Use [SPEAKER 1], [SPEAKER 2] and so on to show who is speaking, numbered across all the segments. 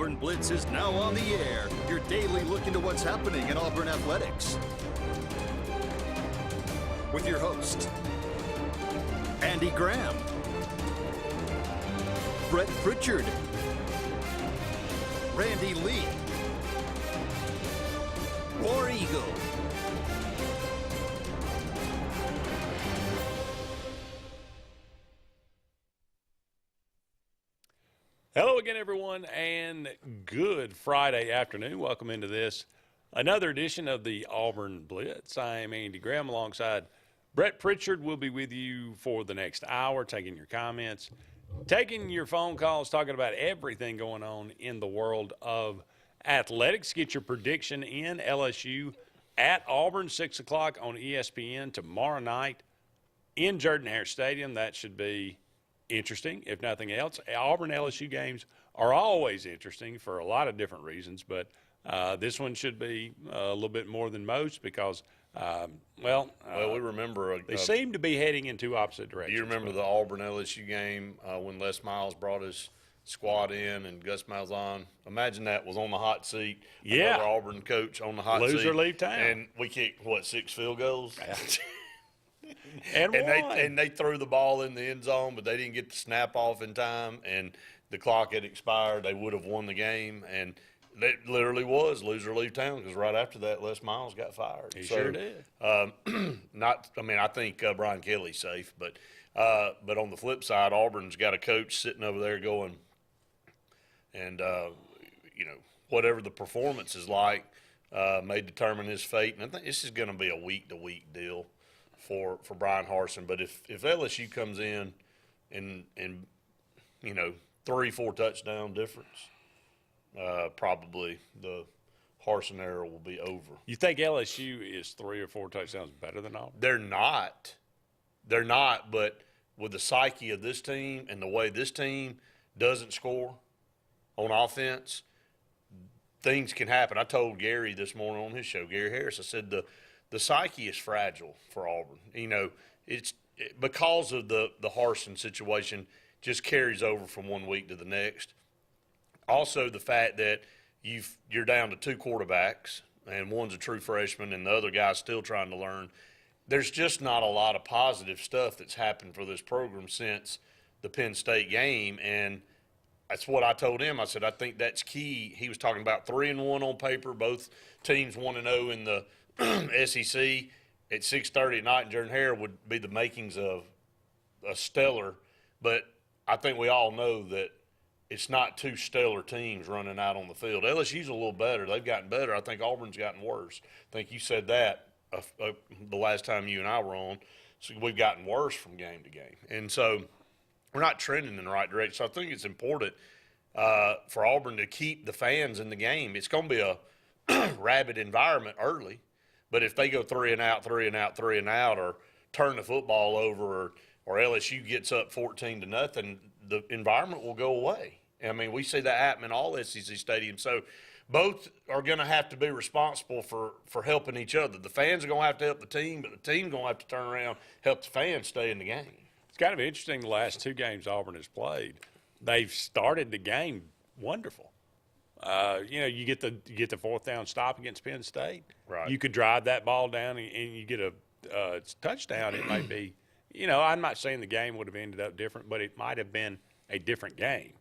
[SPEAKER 1] Auburn Blitz is now on the air, your daily look into what's happening in Auburn athletics. With your host, Andy Graham, Brett Pritchard, Randy Lee, War Eagle.
[SPEAKER 2] Hello again, everyone, and good Friday afternoon. Welcome into this, another edition of the Auburn Blitz. I am Andy Graham alongside Brett Pritchard. We'll be with you for the next hour, taking your comments, taking your phone calls, talking about everything going on in the world of athletics. Get your prediction in. LSU at Auburn, 6 o'clock on ESPN tomorrow night in Jordan-Hare Stadium. That should be interesting, if nothing else. Auburn LSU games are always interesting for a lot of different reasons, but this one should be a little bit more than most because,
[SPEAKER 3] we remember
[SPEAKER 2] they seem to be heading in two opposite directions.
[SPEAKER 3] Do you remember the Auburn LSU game when Les Miles brought his squad in and Gus Malzahn? Imagine that was on the hot seat.
[SPEAKER 2] Yeah,
[SPEAKER 3] another Auburn coach on the hot seat.
[SPEAKER 2] Lose or leave town.
[SPEAKER 3] And we kicked, 6 field goals?
[SPEAKER 2] Yeah.
[SPEAKER 3] And they threw the ball in the end zone, but they didn't get the snap off in time, and the clock had expired. They would have won the game, and it literally was lose or leave town because right after that, Les Miles got fired.
[SPEAKER 2] He sure did.
[SPEAKER 3] I think Brian Kelly's safe, but on the flip side, Auburn's got a coach sitting over there going, and whatever the performance is like may determine his fate. And I think this is going to be a week-to-week deal for Brian Harsin. But if LSU comes in and 3-4 touchdown difference, probably the Harsin era will be over.
[SPEAKER 2] You think LSU is 3 or 4 touchdowns better than Auburn?
[SPEAKER 3] They're not. But with the psyche of this team and the way this team doesn't score on offense, things can happen. I told Gary this morning on his show, Gary Harris, I said the psyche is fragile for Auburn. It's because of the Harsin situation just carries over from one week to the next. Also, the fact that you're down to 2 quarterbacks, and one's a true freshman and the other guy's still trying to learn. There's just not a lot of positive stuff that's happened for this program since the Penn State game, and that's what I told him. I said, I think that's key. He was talking about 3-1 on paper, both teams 1-0 in the SEC at 6:30 at night in Jordan-Hare would be the makings of a stellar, but I think we all know that it's not 2 stellar teams running out on the field. LSU's a little better. They've gotten better. I think Auburn's gotten worse. I think you said that the last time you and I were on. So we've gotten worse from game to game. And so we're not trending in the right direction. So I think it's important for Auburn to keep the fans in the game. It's going to be a rabid environment early. But if they go 3 and out, or turn the football over, or LSU gets up 14-0, the environment will go away. I mean, we see that happen in all SEC stadiums. So both are going to have to be responsible for helping each other. The fans are going to have to help the team, but the team's going to have to turn around, help the fans stay in the game.
[SPEAKER 2] It's kind of interesting. The last 2 games Auburn has played, they've started the game wonderful. You get the 4th down stop against Penn State.
[SPEAKER 3] Right.
[SPEAKER 2] You could drive that ball down and you get a touchdown. It may be, I'm not saying the game would have ended up different, but it might have been a different game.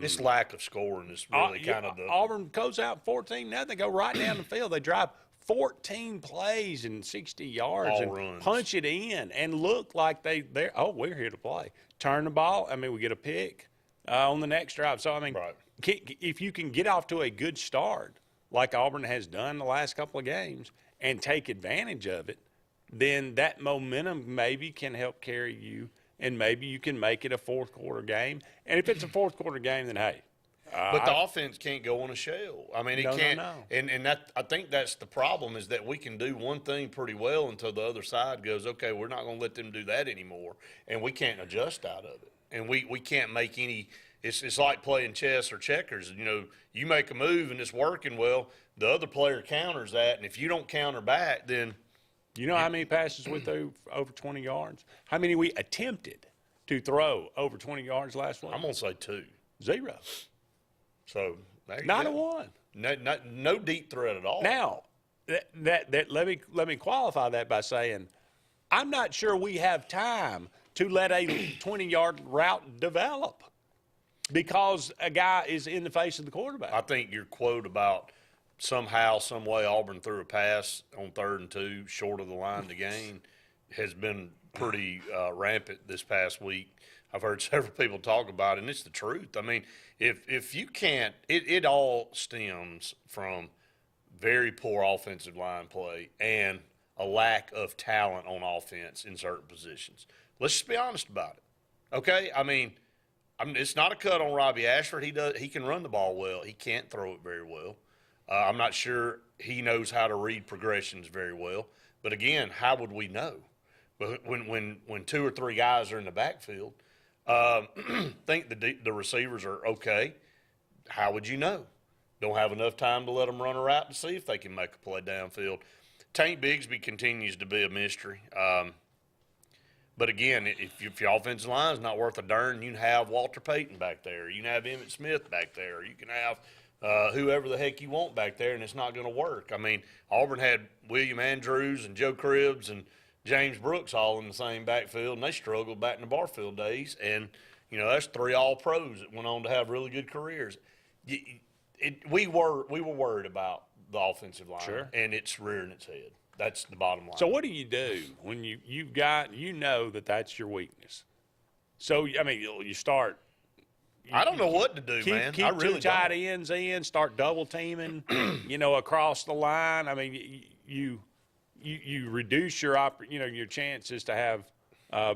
[SPEAKER 3] This lack of scoring is really kind of the –
[SPEAKER 2] Auburn goes out 14. Now they go right down the field. They drive 14 plays and 60 yards
[SPEAKER 3] all
[SPEAKER 2] and
[SPEAKER 3] runs.
[SPEAKER 2] Punch it in and look like they're we're here to play. Turn the ball. I mean, we get a pick on the next drive. So, I mean,
[SPEAKER 3] right.
[SPEAKER 2] If you can get off to a good start like Auburn has done the last couple of games and take advantage of it, then that momentum maybe can help carry you, and maybe you can make it a 4th quarter game. And if it's a 4th quarter game, then hey.
[SPEAKER 3] But the offense can't go on a shell. I mean, it can't.
[SPEAKER 2] No.
[SPEAKER 3] And that, I think that's the problem, is that we can do one thing pretty well until the other side goes, okay, we're not going to let them do that anymore, and we can't adjust out of it. And we can't make any – it's like playing chess or checkers. You make a move and it's working well, the other player counters that, and if you don't counter back, then –
[SPEAKER 2] You know how many passes we threw over 20 yards? How many we attempted to throw over 20 yards last week?
[SPEAKER 3] I'm going to say 2.
[SPEAKER 2] 0.
[SPEAKER 3] So there you
[SPEAKER 2] Not
[SPEAKER 3] go.
[SPEAKER 2] a one.
[SPEAKER 3] No deep threat at all.
[SPEAKER 2] Now, let me qualify that by saying, I'm not sure we have time to let a 20-yard route develop because a guy is in the face of the quarterback.
[SPEAKER 3] I think your quote about somehow, some way Auburn threw a pass on 3rd and 2 short of the line to gain has been pretty rampant this past week. I've heard several people talk about it, and it's the truth. I mean, if you can't, it all stems from very poor offensive line play and a lack of talent on offense in certain positions. Let's just be honest about it. Okay? I mean, it's not a cut on Robbie Ashford. He can run the ball well. He can't throw it very well. I'm not sure he knows how to read progressions very well. But again, how would we know? But when 2 or 3 guys are in the backfield, think the receivers are okay. How would you know? Don't have enough time to let them run a route to see if they can make a play downfield. Tank Bigsby continues to be a mystery. But again, if your offensive line is not worth a darn, you can have Walter Payton back there. You can have Emmitt Smith back there. You can have whoever the heck you want back there, and it's not going to work. I mean, Auburn had William Andrews and Joe Cribbs and James Brooks all in the same backfield, and they struggled back in the Barfield days. And, that's 3 All-Pros that went on to have really good careers. We were worried about the offensive line,
[SPEAKER 2] Sure.
[SPEAKER 3] and it's rearing its head. That's the bottom line.
[SPEAKER 2] So what do you do when you've got that's your weakness? So I mean you start.
[SPEAKER 3] I don't know what to do, man.
[SPEAKER 2] Keep
[SPEAKER 3] I really
[SPEAKER 2] 2 tight
[SPEAKER 3] don't.
[SPEAKER 2] ends in, start double teaming, across the line. I mean you reduce your your chances to have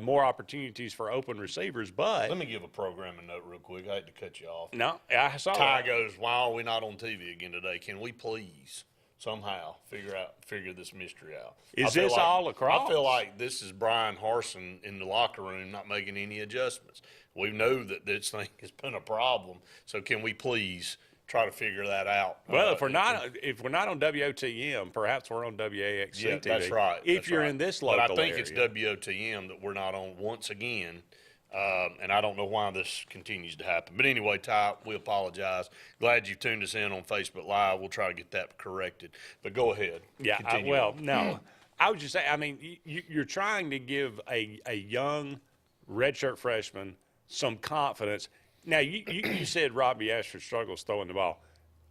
[SPEAKER 2] more opportunities for open receivers. But
[SPEAKER 3] Let me give a programming note real quick. I hate to cut you off.
[SPEAKER 2] no, I saw
[SPEAKER 3] Ty
[SPEAKER 2] that.
[SPEAKER 3] goes, why are we not on TV again today? Can we please somehow figure this mystery out?
[SPEAKER 2] Is
[SPEAKER 3] I feel
[SPEAKER 2] this
[SPEAKER 3] like-
[SPEAKER 2] all across?
[SPEAKER 3] I feel like this is Brian Harsin in the locker room not making any adjustments. We know that this thing has been a problem, so can we please try to figure that out?
[SPEAKER 2] Well, if we're not on WOTM, perhaps we're on WAXC
[SPEAKER 3] yeah,
[SPEAKER 2] TV.
[SPEAKER 3] that's right.
[SPEAKER 2] If
[SPEAKER 3] that's
[SPEAKER 2] you're
[SPEAKER 3] right.
[SPEAKER 2] in this
[SPEAKER 3] but
[SPEAKER 2] local
[SPEAKER 3] I think
[SPEAKER 2] area.
[SPEAKER 3] it's WOTM that we're not on once again. And I don't know why this continues to happen. But anyway, Ty, we apologize. Glad you tuned us in on Facebook Live. We'll try to get that corrected. But go ahead.
[SPEAKER 2] Yeah,
[SPEAKER 3] Continue on.
[SPEAKER 2] no. I would just say, I mean, you're trying to give a young redshirt freshman some confidence. Now, you said Robbie Ashford struggles throwing the ball.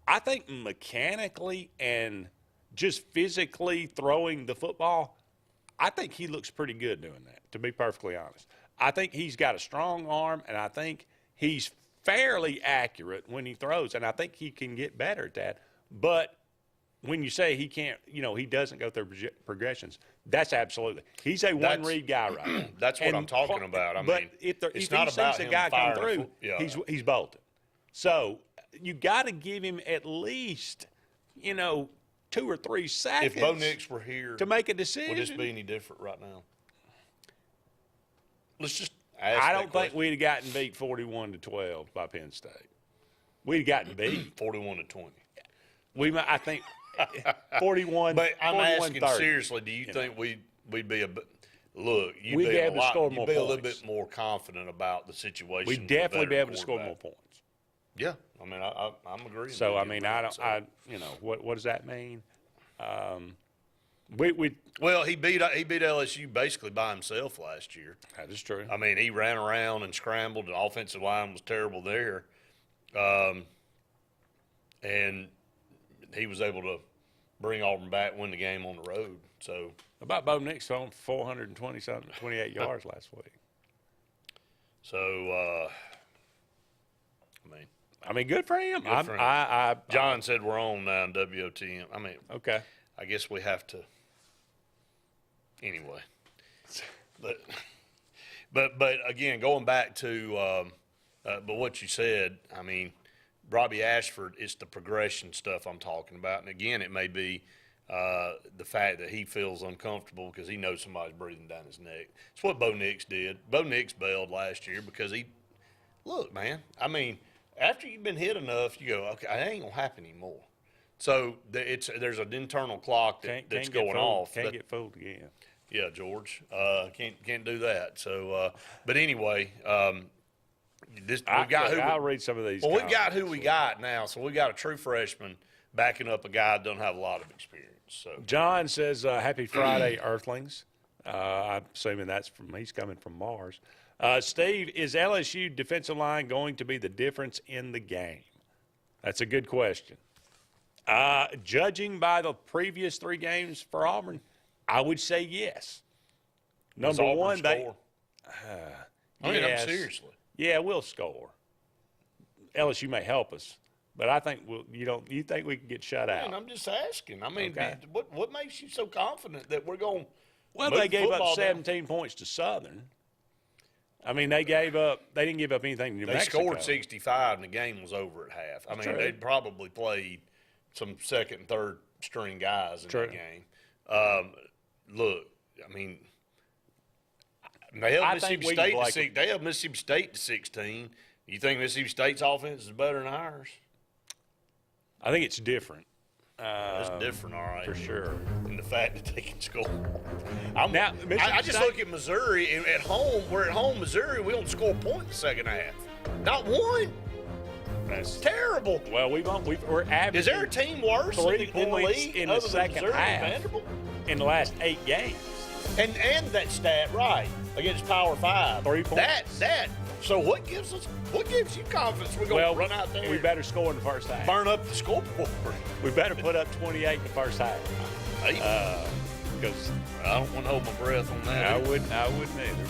[SPEAKER 2] I think mechanically and just physically throwing the football, I think he looks pretty good doing that, to be perfectly honest. I think he's got a strong arm, and I think he's fairly accurate when he throws, and I think he can get better at that. But when you say he can't, he doesn't go through progressions, that's absolutely. He's a one-read guy right now.
[SPEAKER 3] That's what I'm talking about. I
[SPEAKER 2] but
[SPEAKER 3] mean,
[SPEAKER 2] if
[SPEAKER 3] it's
[SPEAKER 2] he
[SPEAKER 3] not about
[SPEAKER 2] sees a
[SPEAKER 3] him
[SPEAKER 2] guy come
[SPEAKER 3] firing
[SPEAKER 2] through, he's bolted. So you got to give him at least, 2 or 3 seconds.
[SPEAKER 3] If Bo Nix were here
[SPEAKER 2] to make a decision,
[SPEAKER 3] would this be any different right now? Let's just ask
[SPEAKER 2] I
[SPEAKER 3] that
[SPEAKER 2] don't think
[SPEAKER 3] question.
[SPEAKER 2] we'd have gotten beat 41-12 by Penn State. We'd have gotten beat.
[SPEAKER 3] 41-20.
[SPEAKER 2] I think 41.
[SPEAKER 3] But I'm
[SPEAKER 2] 41,
[SPEAKER 3] asking
[SPEAKER 2] 30.
[SPEAKER 3] seriously, do you think we'd be you'd
[SPEAKER 2] We'd
[SPEAKER 3] be
[SPEAKER 2] be able to score
[SPEAKER 3] you'd
[SPEAKER 2] more
[SPEAKER 3] be a little
[SPEAKER 2] points.
[SPEAKER 3] bit more confident about the situation.
[SPEAKER 2] We'd
[SPEAKER 3] with a
[SPEAKER 2] definitely be
[SPEAKER 3] veteran
[SPEAKER 2] able to score more
[SPEAKER 3] quarterback.
[SPEAKER 2] points.
[SPEAKER 3] Yeah, I mean, I'm agreeing.
[SPEAKER 2] So
[SPEAKER 3] with
[SPEAKER 2] I
[SPEAKER 3] you
[SPEAKER 2] mean,
[SPEAKER 3] on
[SPEAKER 2] I
[SPEAKER 3] that,
[SPEAKER 2] don't.
[SPEAKER 3] so.
[SPEAKER 2] What does that mean?
[SPEAKER 3] Well, he beat LSU basically by himself last year.
[SPEAKER 2] That is true.
[SPEAKER 3] I mean, he ran around and scrambled. The offensive line was terrible there, and he was able to bring Auburn back, win the game on the road. So
[SPEAKER 2] About Bo Nix throwing 420-something, 28 yards last week.
[SPEAKER 3] So,
[SPEAKER 2] I mean, good for him.
[SPEAKER 3] Good for him.
[SPEAKER 2] –
[SPEAKER 3] John said we're on now in WOTM. I mean,
[SPEAKER 2] Okay.
[SPEAKER 3] I guess we have to. Anyway, but again, going back to but what you said, I mean, Robbie Ashford, it's the progression stuff I'm talking about, and again, it may be the fact that he feels uncomfortable because he knows somebody's breathing down his neck. It's what Bo Nix did. Bo Nix bailed last year because look, man. I mean, after you've been hit enough, you go, okay, it ain't gonna happen anymore. So there's an internal clock that's going off.
[SPEAKER 2] Can't get fooled again.
[SPEAKER 3] Yeah, George, can't do that. So, but anyway,
[SPEAKER 2] I'll read some of these.
[SPEAKER 3] Well, we got who we got now, so we got a true freshman backing up a guy that doesn't have a lot of experience. So
[SPEAKER 2] John says, "Happy Friday, Earthlings." I'm assuming he's coming from Mars. Steve, is LSU defensive line going to be the difference in the game? That's a good question. Judging by the previous 3 games for Auburn, I would say yes. Number one,
[SPEAKER 3] score?
[SPEAKER 2] yes.
[SPEAKER 3] Seriously.
[SPEAKER 2] Yeah, we'll score. LSU may help us, but I think you think we can get shut out?
[SPEAKER 3] I'm just asking. I mean,
[SPEAKER 2] Okay.
[SPEAKER 3] what makes you so confident that we're going?
[SPEAKER 2] Well, they gave up 17 points to Southern. I mean, they didn't give up anything to New Mexico.
[SPEAKER 3] They scored 65, and the game was over at half. I mean, they'd probably played some second and third string guys in that game. Look, I mean, they held Mississippi State to 16. You think Mississippi State's offense is better than ours?
[SPEAKER 2] I think it's different.
[SPEAKER 3] It's different, all right.
[SPEAKER 2] For sure.
[SPEAKER 3] And the fact that they can score.
[SPEAKER 2] I
[SPEAKER 3] just look at Missouri, and at home, we're at home, Missouri, we don't score a point in the second half. Not one. That's terrible.
[SPEAKER 2] Well, we're averaging.
[SPEAKER 3] Is there a team worse
[SPEAKER 2] 3
[SPEAKER 3] in the
[SPEAKER 2] points
[SPEAKER 3] league
[SPEAKER 2] in the second half in the last 8 games?
[SPEAKER 3] And that stat right against Power 5.
[SPEAKER 2] 3 points.
[SPEAKER 3] So what gives you confidence we're going to run out there?
[SPEAKER 2] We better score in the first half.
[SPEAKER 3] Burn up the scoreboard.
[SPEAKER 2] We better put up 28 in the first half. Because
[SPEAKER 3] I don't want to hold my breath on that.
[SPEAKER 2] I wouldn't either.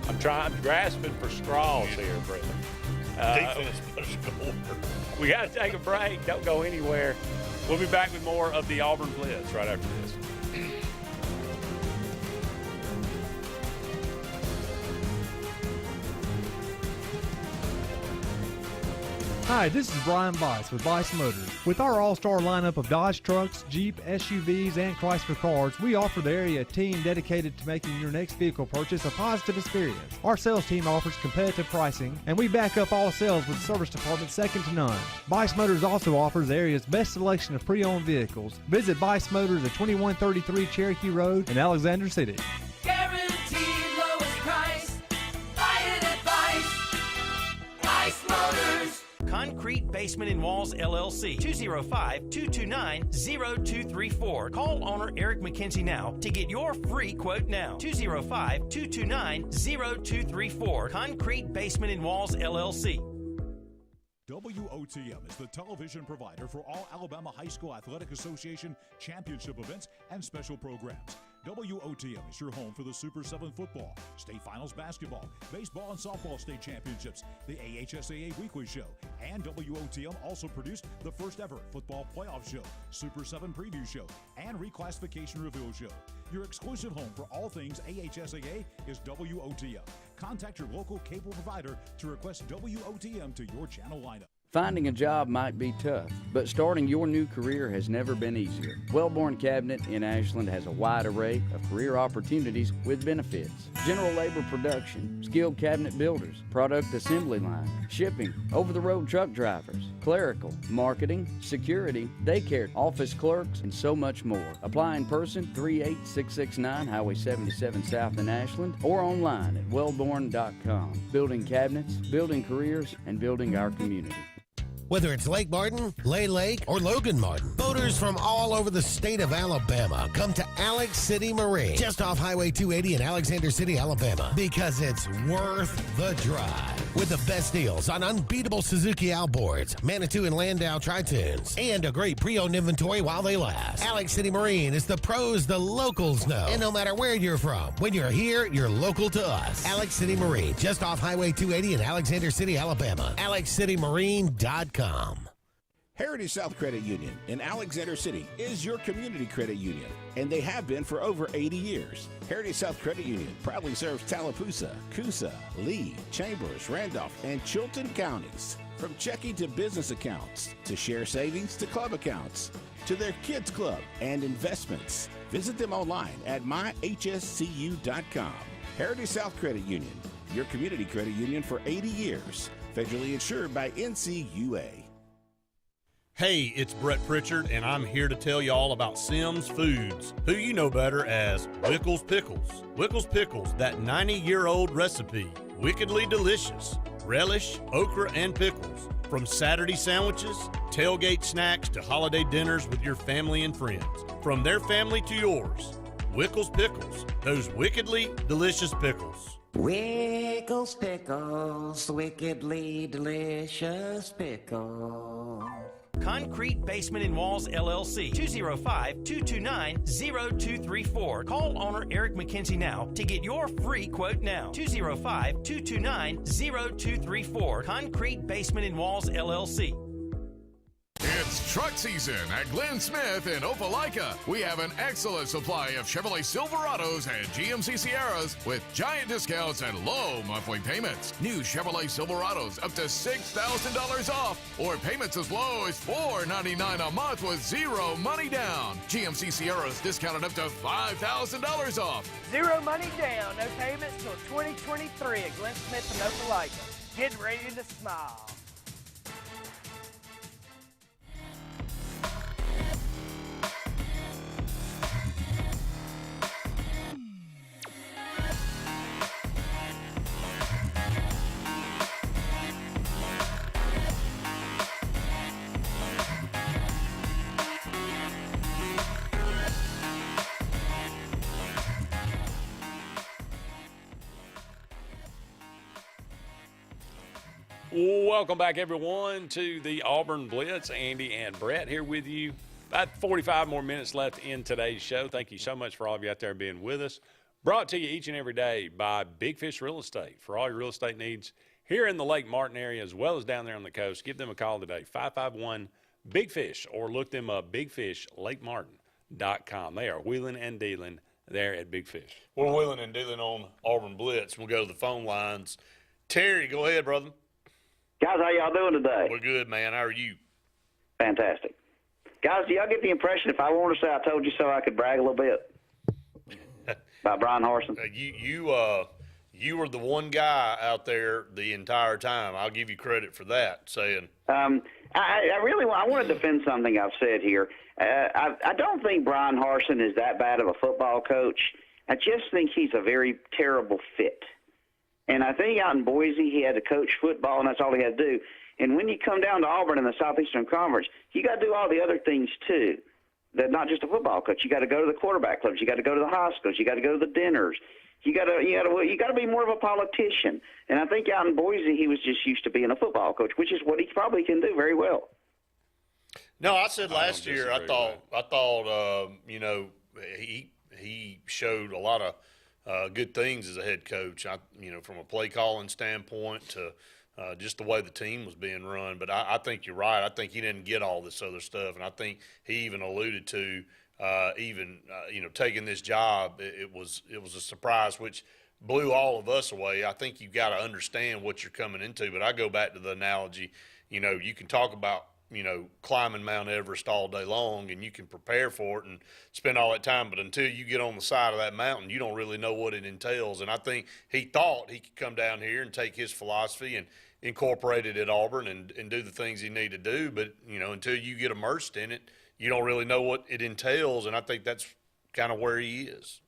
[SPEAKER 2] But I'm grasping for straws here, brother.
[SPEAKER 3] Defense better score.
[SPEAKER 2] We got to take a break. Don't go anywhere. We'll be back with more of the Auburn Blitz right after this.
[SPEAKER 4] Hi, this is Brian Bice with Bice Motors. With our all-star lineup of Dodge trucks, Jeep, SUVs, and Chrysler cars, we offer the area a team dedicated to making your next vehicle purchase a positive experience. Our sales team offers competitive pricing, and we back up all sales with service department second to none. Bice Motors also offers the area's best selection of pre-owned vehicles. Visit Bice Motors at 2133 Cherokee Road in Alexander City.
[SPEAKER 5] Guaranteed lowest price. Buy it at Bice. Bice Motors. Concrete Basement and Walls, LLC, 205-229-0234. Call owner Eric McKenzie now to get your free quote now. 205-229-0234. Concrete Basement and Walls, LLC.
[SPEAKER 6] WOTM is the television provider for all Alabama High School Athletic Association championship events and special programs. WOTM is your home for the Super 7 football, state finals basketball, baseball and softball state championships, the AHSAA weekly show, and WOTM also produced the first ever football playoff show, Super 7 preview show, and reclassification reveal show. Your exclusive home for all things AHSAA is WOTM. Contact your local cable provider to request WOTM to your channel lineup.
[SPEAKER 7] Finding a job might be tough, but starting your new career has never been easier. Wellborn Cabinet in Ashland has a wide array of career opportunities with benefits. General labor production, skilled cabinet builders, product assembly line, shipping, over-the-road truck drivers, clerical, marketing, security, daycare, office clerks, and so much more. Apply in person, 38669 Highway 77 South in Ashland, or online at wellborn.com. Building cabinets, building careers, and building our community.
[SPEAKER 8] Whether it's Lake Martin, Lay Lake, or Logan Martin, boaters from all over the state of Alabama come to Alex City Marine, just off Highway 280 in Alexander City, Alabama, because it's worth the drive. With the best deals on unbeatable Suzuki outboards, Manitou and Landau Tritoons, and a great pre-owned inventory while they last. Alex City Marine is the pros the locals know. And no matter where you're from, when you're here, you're local to us. Alex City Marine, just off Highway 280 in Alexander City, Alabama. AlexCityMarine.com.
[SPEAKER 9] Heritage South Credit Union in Alexander City is your community credit union, and they have been for over 80 years. Heritage South Credit Union proudly serves Tallapoosa, Coosa, Lee, Chambers, Randolph, and Chilton counties. From checking to business accounts, to share savings to club accounts, to their kids club and investments. Visit them online at myhscu.com. Heritage South Credit Union, your community credit union for 80 years. Federally insured by NCUA.
[SPEAKER 3] Hey, it's Brett Pritchard, and I'm here to tell you all about Sims Foods, who you know better as Wickles Pickles. Wickles Pickles, that 90-year-old recipe, wickedly delicious relish, okra, and pickles. From Saturday sandwiches, tailgate snacks to holiday dinners with your family and friends. From their family to yours, Wickles Pickles, those wickedly delicious pickles.
[SPEAKER 10] Wickles Pickles, wickedly delicious pickles.
[SPEAKER 5] Concrete Basement and Walls LLC, 205-229-0234. Call owner Eric McKenzie now to get your free quote now. 205-229-0234. Concrete Basement and Walls LLC.
[SPEAKER 11] It's truck season at Glenn Smith in Opelika. We have an excellent supply of Chevrolet Silverados and GMC Sierras with giant discounts and low monthly payments. New Chevrolet Silverados up to $6,000 off, or payments as low as $499 a month with zero money down. GMC Sierras discounted up to $5,000 off.
[SPEAKER 12] Zero money down, no payment till 2023 at Glenn Smith in Opelika. Getting ready to smile.
[SPEAKER 2] Welcome back, everyone, to the Auburn Blitz. Andy and Brett here with you. About 45 more minutes left in today's show. Thank you so much for all of you out there being with us. Brought to you each and every day by Big Fish Real Estate. For all your real estate needs here in the Lake Martin area as well as down there on the coast, give them a call today, 551-BIG-FISH, or look them up, bigfishlakemartin.com. They are wheeling and dealing there at Big Fish.
[SPEAKER 3] We're wheeling and dealing on Auburn Blitz. We'll go to the phone lines. Terry, go ahead, brother.
[SPEAKER 13] Guys, how y'all doing today?
[SPEAKER 3] We're good, man. How are you?
[SPEAKER 13] Fantastic. Guys, do y'all get the impression if I want to say I told you so, I could brag a little bit about Brian Harsin?
[SPEAKER 3] You were the one guy out there the entire time. I'll give you credit for that, saying.
[SPEAKER 13] I want to defend something I've said here. I don't think Brian Harsin is that bad of a football coach. I just think he's a very terrible fit. And I think out in Boise, he had to coach football, and that's all he had to do. And when you come down to Auburn in the Southeastern Conference, you got to do all the other things too. That not just a football coach. You got to go to the quarterback clubs. You got to go to the high schools. You got to go to the dinners. You got to be more of a politician. And I think out in Boise, he was just used to being a football coach, which is what he probably can do very well.
[SPEAKER 3] No, I said last year. I thought he showed a lot of good things as a head coach. From a play calling standpoint to just the way the team was being run. But I think you're right. I think he didn't get all this other stuff, and I think he even alluded to taking this job. It was a surprise, which blew all of us away. I think you've got to understand what you're coming into. But I go back to the analogy. You can talk about climbing Mount Everest all day long, and you can prepare for it and spend all that time. But until you get on the side of that mountain, you don't really know what it entails. And I think he thought he could come down here and take his philosophy and incorporate it at Auburn and do the things he needed to do. But, until you get immersed in it, you don't really know what it entails. And I think that's kind of where he is.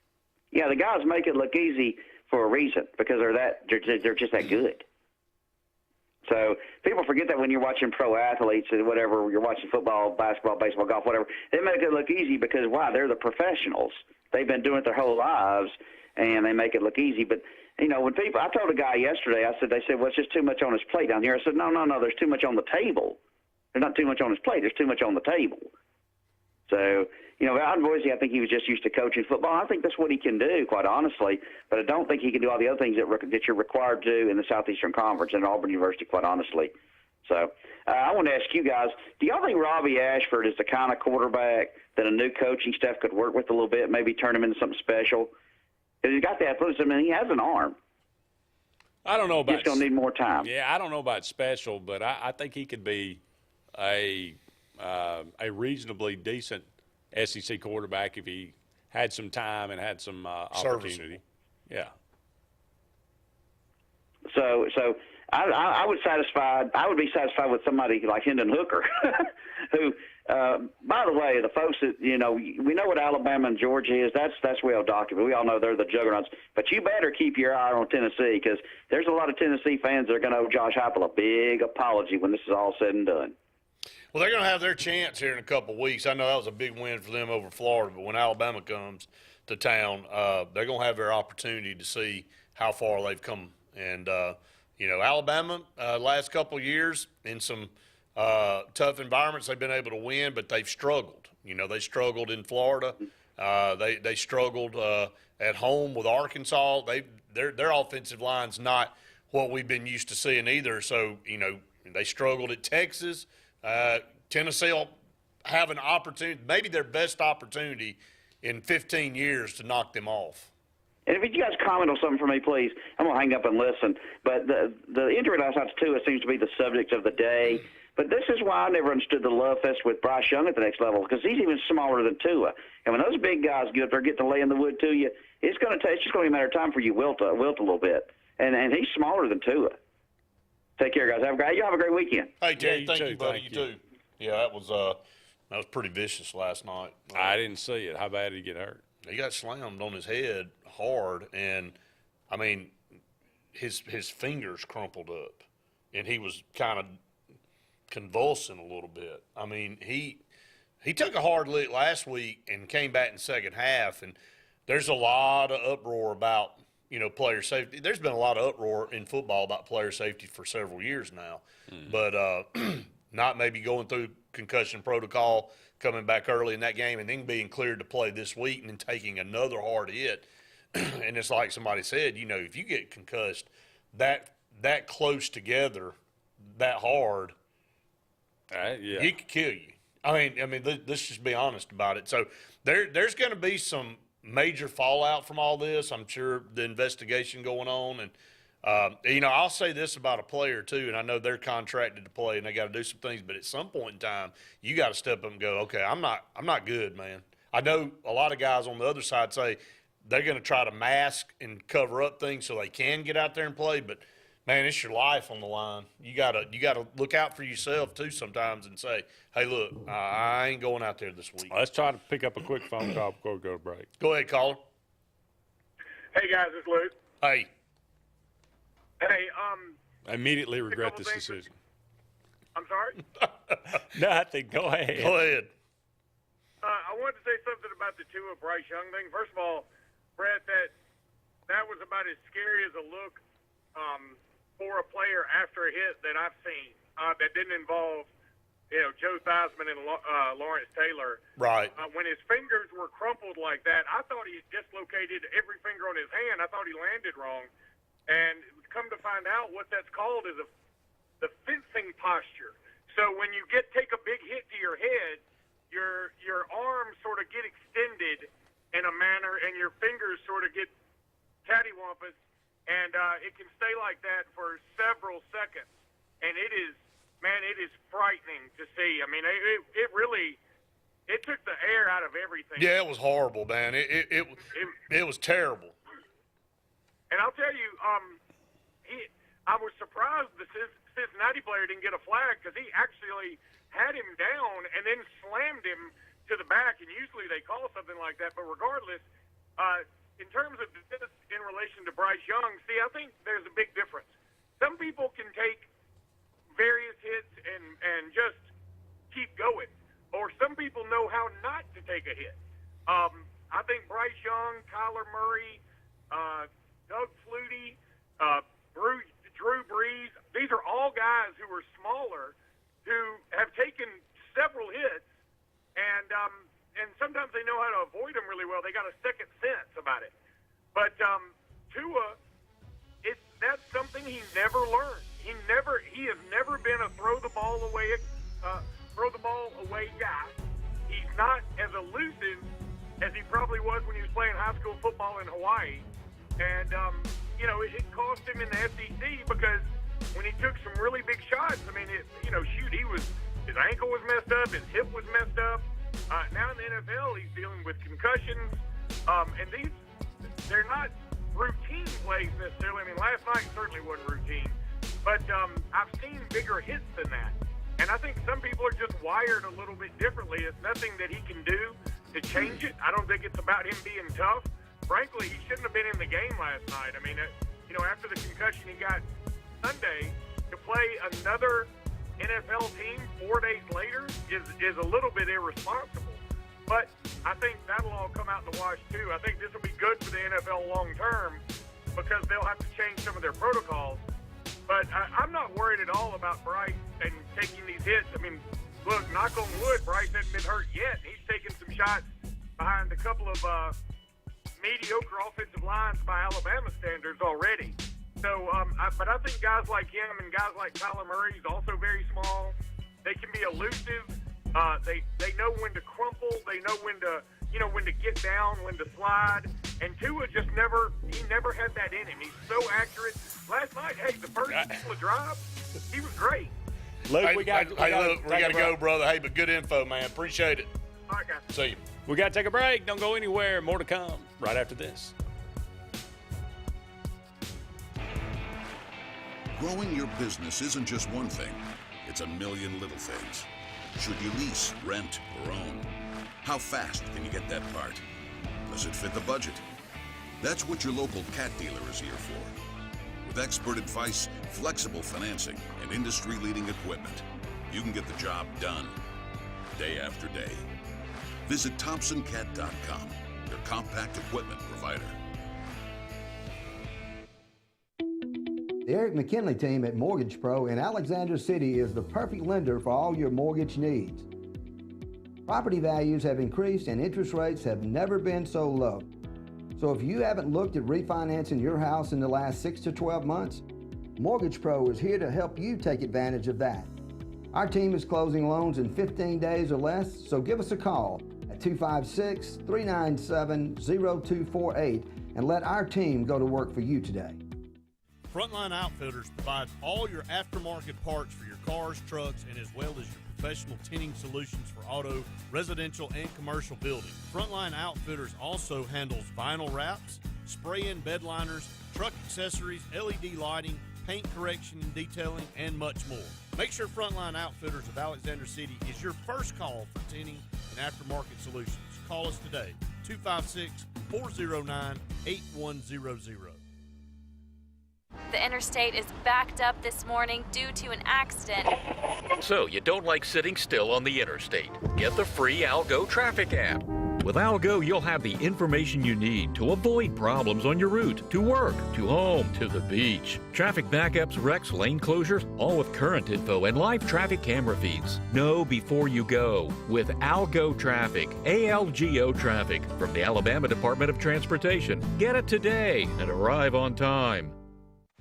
[SPEAKER 13] Yeah, the guys make it look easy for a reason because they're just that good. So people forget that when you're watching pro athletes or whatever, you're watching football, basketball, baseball, golf, whatever, they make it look easy because, they're the professionals. They've been doing it their whole lives, and they make it look easy. But, when people – I told a guy yesterday, they said, well, it's just too much on his plate down here. I said, no, there's too much on the table. There's not too much on his plate. There's too much on the table. So, out in Boise, I think he was just used to coaching football. I think that's what he can do, quite honestly. But I don't think he can do all the other things that you're required to do in the Southeastern Conference and Auburn University, quite honestly. So I want to ask you guys, do y'all think Robbie Ashford is the kind of quarterback that a new coaching staff could work with a little bit, maybe turn him into something special? Because he's got the athleticism and he has an arm.
[SPEAKER 2] I don't know about –
[SPEAKER 13] he's going to need more time.
[SPEAKER 2] Yeah, I don't know about special, but I think he could be a reasonably decent SEC quarterback if he had some time and had some opportunity. Yeah.
[SPEAKER 13] So I would be satisfied with somebody like Hendon Hooker, who By the way, the folks that, we know what Alabama and Georgia is. That's well documented. We all know they're the juggernauts. But you better keep your eye on Tennessee, because there's a lot of Tennessee fans that are going to owe Josh Heupel a big apology when this is all said and done.
[SPEAKER 3] Well, they're going to have their chance here in a couple of weeks. I know that was a big win for them over Florida, but when Alabama comes to town, they're going to have their opportunity to see how far they've come. And, Alabama, last couple of years in some tough environments, they've been able to win, but they've struggled. They struggled in Florida. They struggled at home with Arkansas. Their offensive line's not what we've been used to seeing either. So, they struggled at Texas. Tennessee will have an opportunity, maybe their best opportunity in 15 years to knock them off.
[SPEAKER 13] And if you guys comment on something for me, please, I'm going to hang up and listen. But the injury last night to Tua seems to be the subject of the day. But this is why I never understood the love fest with Bryce Young at the next level, because he's even smaller than Tua. And when those big guys get up there, get to lay in the wood to you, it's just going to be a matter of time for you wilt a little bit. And he's smaller than Tua. Take care, guys. You have a great weekend.
[SPEAKER 3] Hey, Terry,
[SPEAKER 2] you
[SPEAKER 3] thank
[SPEAKER 2] too,
[SPEAKER 3] you, buddy.
[SPEAKER 2] thank
[SPEAKER 3] You too. Yeah, that was pretty vicious last night.
[SPEAKER 2] I didn't see it. How bad did he get hurt?
[SPEAKER 3] He got slammed on his head hard, and I mean, his fingers crumpled up, and he was kind of convulsing a little bit. I mean, he took a hard lick last week and came back in the second half, and there's a lot of uproar about player safety. There's been a lot of uproar in football about player safety for several years now, but not maybe going through concussion protocol, coming back early in that game, and then being cleared to play this week and then taking another hard hit. And it's like somebody said, if you get concussed that close together, that hard, it could kill you. I mean, let's just be honest about it. So there's going to be some major fallout from all this. I'm sure the investigation going on, and I'll say this about a player too, and I know they're contracted to play and they got to do some things, but at some point in time, you got to step up and go, okay, I'm not good, man. I know a lot of guys on the other side say they're going to try to mask and cover up things so they can get out there and play, but man, it's your life on the line. You gotta look out for yourself too sometimes and say, hey, look, I ain't going out there this week.
[SPEAKER 2] Let's try to pick up a quick phone call before we go to break.
[SPEAKER 3] Go ahead, caller.
[SPEAKER 14] Hey guys, it's Luke.
[SPEAKER 3] Hey.
[SPEAKER 14] Hey,
[SPEAKER 2] I immediately regret this decision.
[SPEAKER 14] I'm sorry?
[SPEAKER 2] Nothing. Go ahead.
[SPEAKER 3] Go ahead.
[SPEAKER 14] I wanted to say something about the Tua Bryce Young thing. First of all, Brett, that was about as scary as a look for a player after a hit that I've seen that didn't involve, Joe Theismann and Lawrence Taylor.
[SPEAKER 3] Right.
[SPEAKER 14] When his fingers were crumpled like that, I thought he dislocated every finger on his hand. I thought he landed wrong. And come to find out, what that's called is the fencing posture. So when you take a big hit to your head, your arms sort of get extended in a manner, and your fingers sort of get cattywampus, and it can stay like that for several seconds. And it is frightening to see. I mean, it really took the air out of everything.
[SPEAKER 3] Yeah, it was horrible, man. It was terrible.
[SPEAKER 14] And I'll tell you, I was surprised the Cincinnati player didn't get a flag, because he actually had him down and then slammed him to the back, and usually they call something like that. But regardless, in terms of this in relation to Bryce Young, see, I think there's a big difference. Some people can take various hits and just keep going, or some people know how not to take a hit. I think Bryce Young, Kyler Murray, Doug Flutie, Drew Brees, these are all guys who are smaller, who have taken several hits, and sometimes they know how to avoid them really well. They got a second sense about it. But Tua, that's something he never learned. He has never been a throw the ball away guy. He's not as elusive as he probably was when he was playing high school football in Hawaii. And it cost him in the SEC, because when he took some really big shots, I mean, his ankle was messed up, his hip was messed up. Now in the NFL, he's dealing with concussions, and they're not routine plays necessarily. I mean, last night certainly wasn't routine, but I've seen bigger hits than that. And I think some people are just wired a little bit differently. It's nothing that he can do to change it. I don't think it's about him being tough. Frankly, he shouldn't have been in the game last night. I mean, after the concussion he got Sunday, to play another NFL team 4 days later is a little bit irresponsible. But I think that'll all come out in the wash, too. I think this will be good for the NFL long term because they'll have to change some of their protocols. But I'm not worried at all about Bryce and taking these hits. I mean, look, knock on wood, Bryce hasn't been hurt yet. He's taken some shots behind a couple of mediocre offensive lines by Alabama standards already. So, but I think guys like him and guys like Kyler Murray, he's also very small. They can be elusive. They know when to crumple. They know when to get down, when to slide. And Tua just never had that in him. He's so accurate. Last night, the first couple of drives, he was great.
[SPEAKER 2] Luke, we got
[SPEAKER 3] to go, brother. Hey, but good info, man. Appreciate it.
[SPEAKER 14] All right, guys.
[SPEAKER 3] See you.
[SPEAKER 2] We got to take a break. Don't go anywhere. More to come right after this.
[SPEAKER 11] Growing your business isn't just one thing. It's a million little things. Should you lease, rent, or own? How fast can you get that part? Does it fit the budget? That's what your local cat dealer is here for. With expert advice, flexible financing, and industry-leading equipment, you can get the job done day after day. Visit ThompsonCat.com, your compact equipment provider.
[SPEAKER 15] The Eric McKinley team at Mortgage Pro in Alexander City is the perfect lender for all your mortgage needs. Property values have increased and interest rates have never been so low. So if you haven't looked at refinancing your house in the last 6 to 12 months, Mortgage Pro is here to help you take advantage of that. Our team is closing loans in 15 days or less, so give us a call at 256-397-0248 and let our team go to work for you today.
[SPEAKER 16] Frontline Outfitters provides all your aftermarket parts for your cars, trucks, and as well as your professional tinting solutions for auto, residential, and commercial buildings. Frontline Outfitters also handles vinyl wraps, spray-in bed liners, truck accessories, LED lighting, paint correction and detailing, and much more. Make sure Frontline Outfitters of Alexander City is your first call for tinting and aftermarket solutions. Call us today, 256-409-8100.
[SPEAKER 17] The interstate is backed up this morning due to an accident.
[SPEAKER 18] So you don't like sitting still on the interstate? Get the free Algo traffic app. With Algo, you'll have the information you need to avoid problems on your route, to work, to home, to the beach. Traffic backups, wrecks, lane closures, all with current info and live traffic camera feeds. Know before you go with Algo Traffic, ALGO Traffic from the Alabama Department of Transportation. Get it today and arrive on time.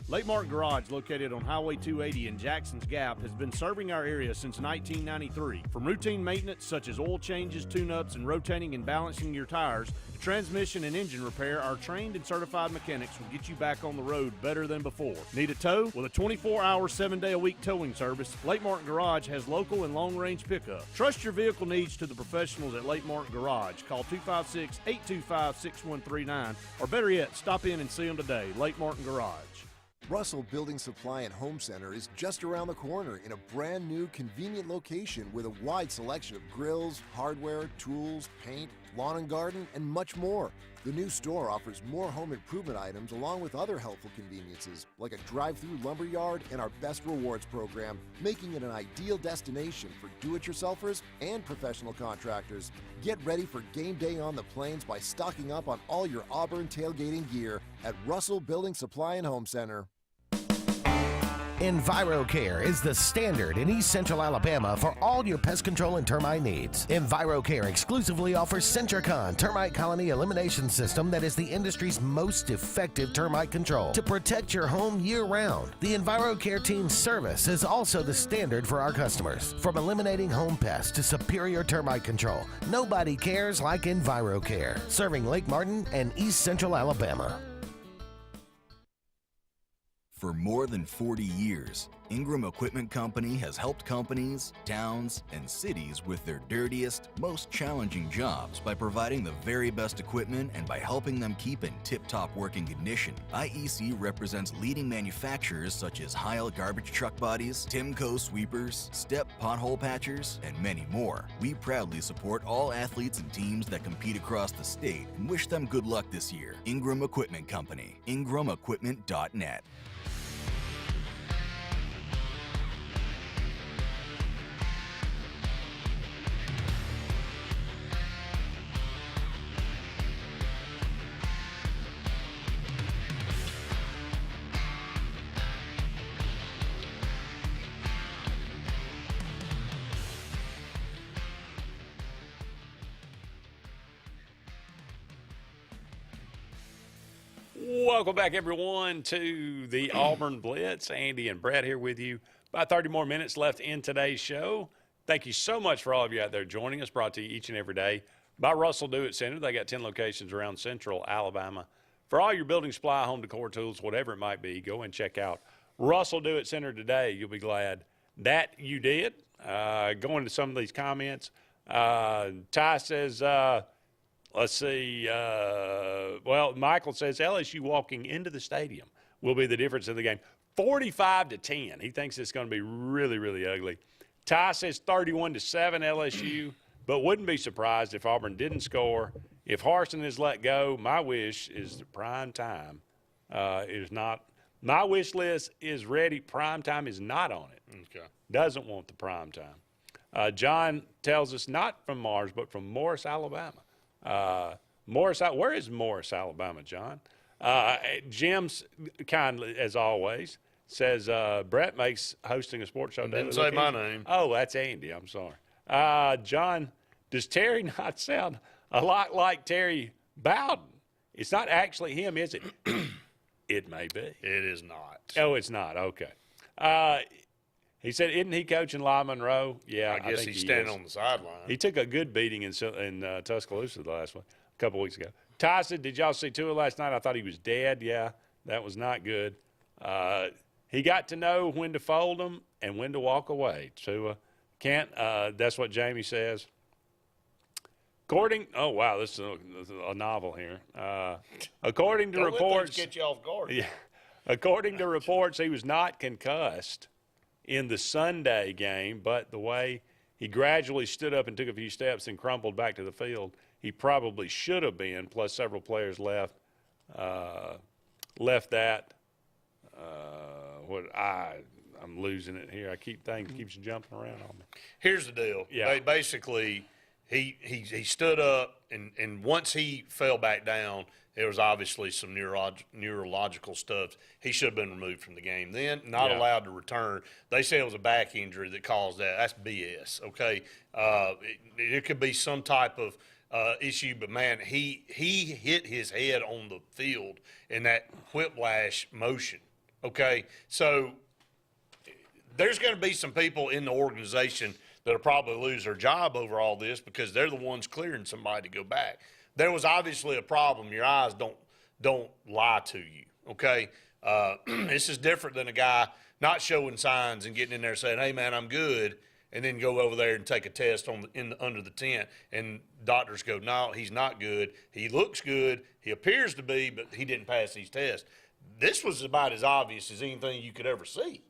[SPEAKER 16] Lake Martin Garage, located on Highway 280 in Jackson's Gap, has been serving our area since 1993. From routine maintenance such as oil changes, tune-ups, and rotating and balancing your tires, to transmission and engine repair, our trained and certified mechanics will get you back on the road better than before. Need a tow? With a 24-hour, 7-day-a-week towing service, Lake Martin Garage has local and long-range pickup. Trust your vehicle needs to the professionals at Lake Martin Garage. Call 256-825-6139, or better yet, stop in and see them today. Lake Martin Garage.
[SPEAKER 19] Russell Building Supply and Home Center is just around the corner in a brand new, convenient location with a wide selection of grills, hardware, tools, paint, lawn and garden, and much more. The new store offers more home improvement items along with other helpful conveniences like a drive-through lumber yard and our Best Rewards program, making it an ideal destination for do-it-yourselfers and professional contractors. Get ready for game day on the plains by stocking up on all your Auburn tailgating gear at Russell Building Supply and Home Center.
[SPEAKER 8] EnviroCare is the standard in East Central Alabama for all your pest control and termite needs. EnviroCare exclusively offers Centricon termite colony elimination system that is the industry's most effective termite control to protect your home year-round. The EnviroCare team's service is also the standard for our customers. From eliminating home pests to superior termite control, nobody cares like EnviroCare, serving Lake Martin and East Central Alabama.
[SPEAKER 20] For more than 40 years, Ingram Equipment Company has helped companies, towns, and cities with their dirtiest, most challenging jobs by providing the very best equipment and by helping them keep in tip-top working condition. IEC represents leading manufacturers such as Heil garbage truck bodies, Timco sweepers, Step pothole patchers, and many more. We proudly support all athletes and teams that compete across the state and wish them good luck this year. Ingram Equipment Company, ingramequipment.net.
[SPEAKER 2] Welcome back, everyone, to the Auburn Blitz. Andy and Brett here with you. About 30 more minutes left in today's show. Thank you so much for all of you out there joining us, brought to you each and every day by Russell Do-It Center. They got 10 locations around central Alabama. For all your building supply, home decor tools, whatever it might be, go and check out Russell Do-It Center today. You'll be glad that you did. Going to some of these comments. Ty says, let's see. Well, Michael says LSU walking into the stadium will be the difference in the game. 45-10. He thinks it's going to be really, really ugly. Ty says 31-7 LSU, but wouldn't be surprised if Auburn didn't score. If Harsin is let go, my wish is the prime time is not. My wish list is ready. Prime time is not on it.
[SPEAKER 3] Okay.
[SPEAKER 2] Doesn't want the prime time. John tells us not from Mars, but from Morris, Alabama. Where is Morris, Alabama, John? Jim's kindly, as always, says Brett makes hosting a sports show.
[SPEAKER 3] Didn't say my name.
[SPEAKER 2] Oh, that's Andy. I'm sorry. John, does Terry not sound a lot like Terry Bowden? It's not actually him, is it? It may be.
[SPEAKER 3] It is not.
[SPEAKER 2] Oh, it's not. Okay. He said, isn't he coaching La Monroe? Yeah,
[SPEAKER 3] I guess
[SPEAKER 2] think
[SPEAKER 3] he's
[SPEAKER 2] he
[SPEAKER 3] standing
[SPEAKER 2] is.
[SPEAKER 3] on the sideline.
[SPEAKER 2] He took a good beating in Tuscaloosa the last one, a couple weeks ago. Ty said, did y'all see Tua last night? I thought he was dead. Yeah, that was not good. He got to know when to fold them and when to walk away. Tua can't. That's what Jamie says. Oh, wow, this is a novel here. According to
[SPEAKER 3] Don't let
[SPEAKER 2] reports.
[SPEAKER 3] things get you off guard.
[SPEAKER 2] Yeah. According to reports, he was not concussed in the Sunday game, but the way he gradually stood up and took a few steps and crumpled back to the field, he probably should have been, plus several players left that. I'm losing it here. I keep things keeps jumping around on me.
[SPEAKER 3] Here's the deal.
[SPEAKER 2] Yeah.
[SPEAKER 3] Basically, he stood up, and once he fell back down, there was obviously some neurological stuff. He should have been removed from the game. Then not allowed to return. They say it was a back injury that caused that. That's BS, okay? It could be some type of issue, but, man, he hit his head on the field in that whiplash motion, okay? So there's going to be some people in the organization that'll probably lose their job over all this because they're the ones clearing somebody to go back. There was obviously a problem. Your eyes don't lie to you, okay? This is different than a guy not showing signs and getting in there saying, hey, man, I'm good, and then go over there and take a test under the tent, and doctors go, no, he's not good. He looks good. He appears to be, but he didn't pass these tests. This was about as obvious as anything you could ever see.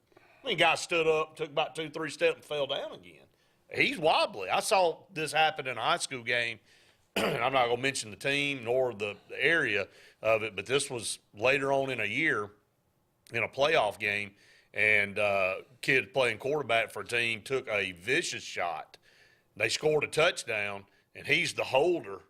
[SPEAKER 3] I mean, guy stood up, took about 2-3 steps, and fell down again. He's wobbly. I saw this happen in a high school game. I'm not going to mention the team nor the area of it, but this was later on in a year in a playoff game, and kid playing quarterback for a team took a vicious shot. They scored a touchdown, and he's the holder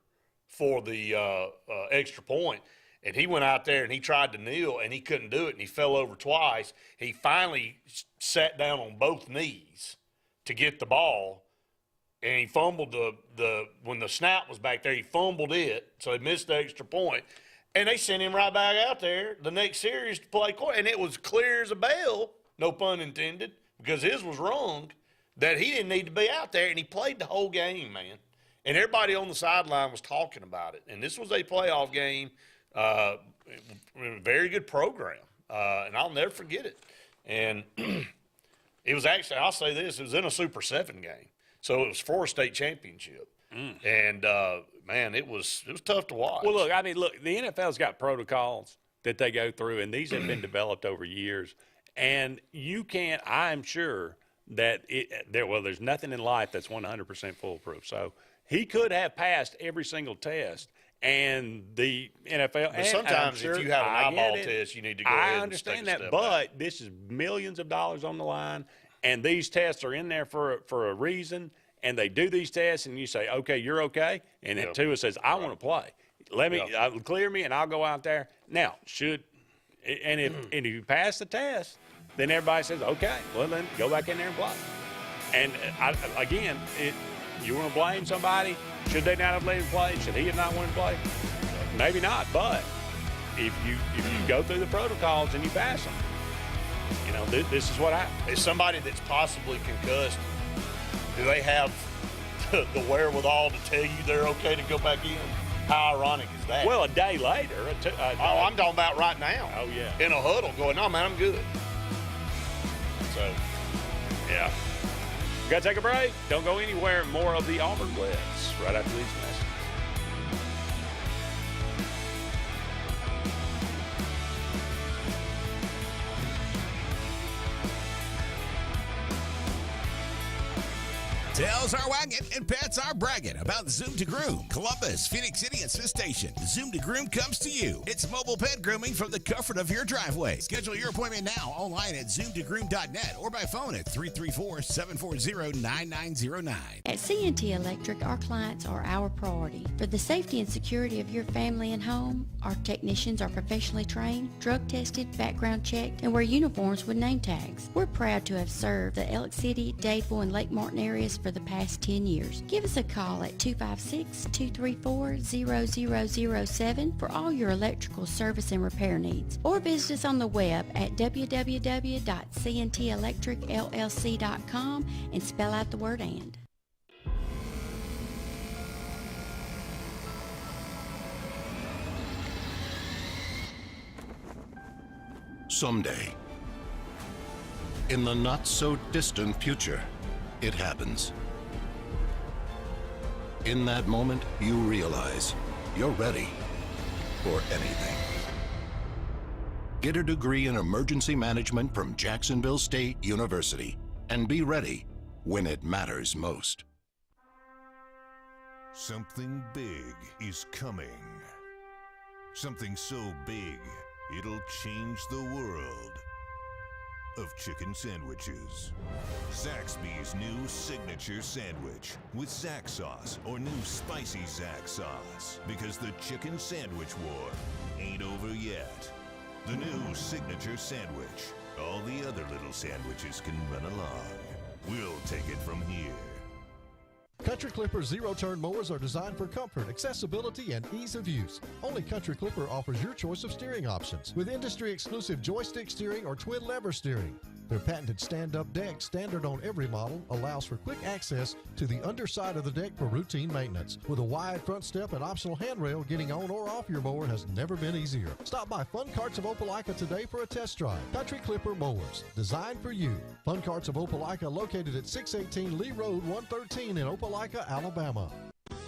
[SPEAKER 3] for the extra point. And he went out there and he tried to kneel, and he couldn't do it, and he fell over twice. He finally sat down on both knees to get the ball, and he fumbled when the snap was back there, he fumbled it, so he missed the extra point. And they sent him right back out there the next series to play court. And it was clear as a bell, no pun intended, because his was wrong, that he didn't need to be out there, and he played the whole game, man. And everybody on the sideline was talking about it. And this was a playoff game, very good program, and I'll never forget it. And It was actually, I'll say this, it was in a Super 7 game. So it was for a state championship. And, man, it was tough to watch.
[SPEAKER 2] Well, look, the NFL's got protocols that they go through, and these have been developed over years. And you can't, I'm sure that there's nothing in life that's 100% foolproof. So he could have passed every single test. And the NFL,
[SPEAKER 3] but sometimes if you have an eyeball test, you need to go ahead and
[SPEAKER 2] I understand
[SPEAKER 3] take a
[SPEAKER 2] that,
[SPEAKER 3] step
[SPEAKER 2] but
[SPEAKER 3] back.
[SPEAKER 2] this is millions of dollars on the line, and these tests are in there for a reason. And they do these tests, and you say, okay, you're okay. And then Tua says, I want to play. Let me clear me, and I'll go out there. Now, if you pass the test, then everybody says, okay, well, then go back in there and play. And you want to blame somebody? Should they not have let him play? Should he have not wanted to play? Maybe not. But if you go through the protocols and you pass them, this is what happens.
[SPEAKER 3] Is somebody that's possibly concussed, do they have the wherewithal to tell you they're okay to go back in? How ironic is that?
[SPEAKER 2] Well, a day later.
[SPEAKER 3] I'm talking about right now.
[SPEAKER 2] Oh, yeah.
[SPEAKER 3] In a huddle going, no, man, I'm good. So,
[SPEAKER 2] yeah. We got to take a break. Don't go anywhere. More of the Auburn Blitz right after these messages.
[SPEAKER 9] Tails are wagging and pets are bragging about Zoom to Groom. Columbus, Phoenix City, and Smith Station. Zoom to Groom comes to you. It's mobile pet grooming from the comfort of your driveway. Schedule your appointment now online at zoomtogroom.net or by phone at 334-740-9909.
[SPEAKER 21] At CNT Electric, our clients are our priority. For the safety and security of your family and home, our technicians are professionally trained, drug tested, background checked, and wear uniforms with name tags. We're proud to have served the Elk City, Dadeville, and Lake Martin areas for the past 10 years. Give us a call at 256-234-0007 for all your electrical service and repair needs, or visit us on the web at www.cntelectricllc.com and spell out the word "and."
[SPEAKER 22] Someday, in the not-so-distant future, it happens. In that moment, you realize you're ready for anything. Get a degree in emergency management from Jacksonville State University and be ready when it matters most.
[SPEAKER 6] Something big is coming. Something so big, it'll change the world of chicken sandwiches. Zaxby's new signature sandwich with Zax sauce or new spicy Zax sauce, because the chicken sandwich war ain't over yet. The new signature sandwich. All the other little sandwiches can run along. We'll take it from here.
[SPEAKER 23] Country Clipper zero-turn mowers are designed for comfort, accessibility, and ease of use. Only Country Clipper offers your choice of steering options with industry-exclusive joystick steering or twin lever steering. Their patented stand-up deck, standard on every model, allows for quick access to the underside of the deck for routine maintenance. With a wide front step and optional handrail, getting on or off your mower has never been easier. Stop by Fun Carts of Opelika today for a test drive. Country Clipper mowers, designed for you. Fun Carts of Opelika, located at 618 Lee Road 113 in Opelika, Alabama.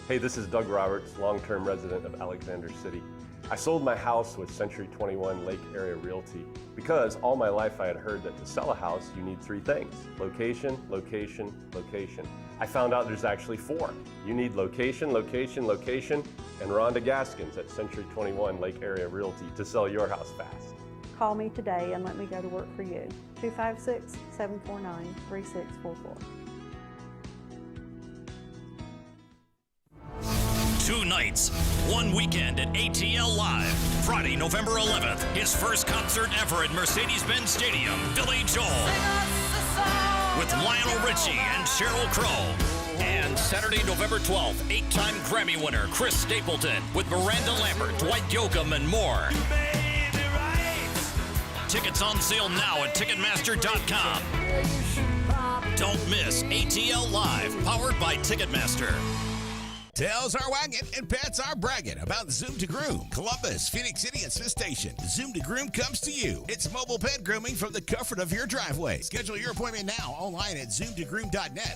[SPEAKER 24] Hey, this is Doug Roberts, long-term resident of Alexander City. I sold my house with Century 21 Lake Area Realty because all my life I had heard that to sell a house you need 3 things: location, location, location. I found out there's actually 4. You need location, location, location, and Rhonda Gaskins at Century 21 Lake Area Realty to sell your house fast.
[SPEAKER 25] Call me today and let me go to work for you. 256-749-3644.
[SPEAKER 26] 2 nights, 1 weekend at ATL Live. Friday, November 11th, his first concert ever at Mercedes-Benz Stadium, Billy Joel. With Lionel Richie and Sheryl Crow. And Saturday, November 12th, 8-time Grammy winner Chris Stapleton with Miranda Lambert, Dwight Yoakam, and more. Tickets on sale now at Ticketmaster.com. Don't miss ATL Live, powered by Ticketmaster.
[SPEAKER 1] Tails are wagging and pets are bragging about Zoom to Groom. Columbus, Phoenix City, and Smith Station. Zoom to Groom comes to you. It's mobile pet grooming from the comfort of your driveway. Schedule your appointment now online at zoomtogroom.net